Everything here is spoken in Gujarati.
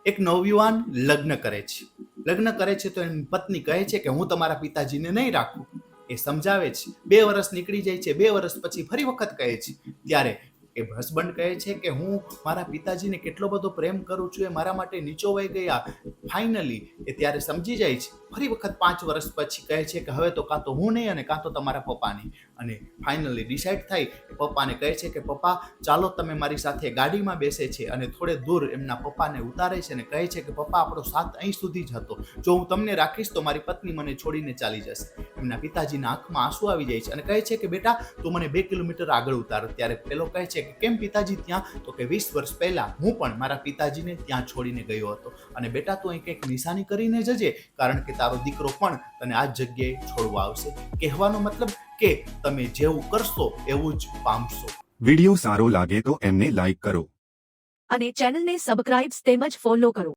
એક નવયુવાન લગ્ન કરે છે. લગ્ન કરે છે તો એની પત્ની કહે છે કે હું તમારા પિતાજીને નહીં રાખું. એ સમજાવે છે. 2 વર્ષ નીકળી જાય છે. 2 વર્ષ પછી ફરી વખત કહે છે. ત્યારે એ હસબન્ડ કહે છે કે હું મારા પિતાજીને કેટલો બધો પ્રેમ કરું છું, એ મારા માટે નીચોવાઈ ગયા. ફાઇનલી એ ત્યારે સમજી જાય છે. ફરી વખત 5 વર્ષ પછી કહે છે કે હવે તો કાં તો હું નહીં અને કાં તો તમારા પપ્પા નહીં. અને ફાઇનલી ડિસાઈડ થાય. પપ્પાને કહે છે કે પપ્પા ચાલો તમે મારી સાથે. ગાડીમાં બેસે છે અને થોડે દૂર એમના પપ્પાને ઉતારે છે અને કહે છે કે પપ્પા આપણો સાથ અહીં સુધી જ હતો. જો હું તમને રાખીશ તો મારી પત્ની મને છોડીને ચાલી જશે. એમના પિતાજીના આંખમાં આંસુ આવી જાય છે અને કહે છે કે બેટા તું મને 2 કિલોમીટર આગળ ઉતાર. ત્યારે પેલો કહે છે કે કેમ પિતાજી ત્યાં? તો કે 20 વર્ષ પહેલા હું પણ મારા પિતાજીને ત્યાં છોડીને ગયો હતો. અને બેટા તું અહીં કંઈક નિશાની કરીને જજે, કારણ કે તારો દીકરો પણ તને આ જગ્યાએ છોડવા આવશે. કહેવાનો મતલબ કે તમે જેવું કરશો એવું જ પામશો. વિડિયો સારો લાગે તો એમને લાઈક કરો અને ચેનલને સબસ્ક્રાઇબ તેમજ ફોલો કરો.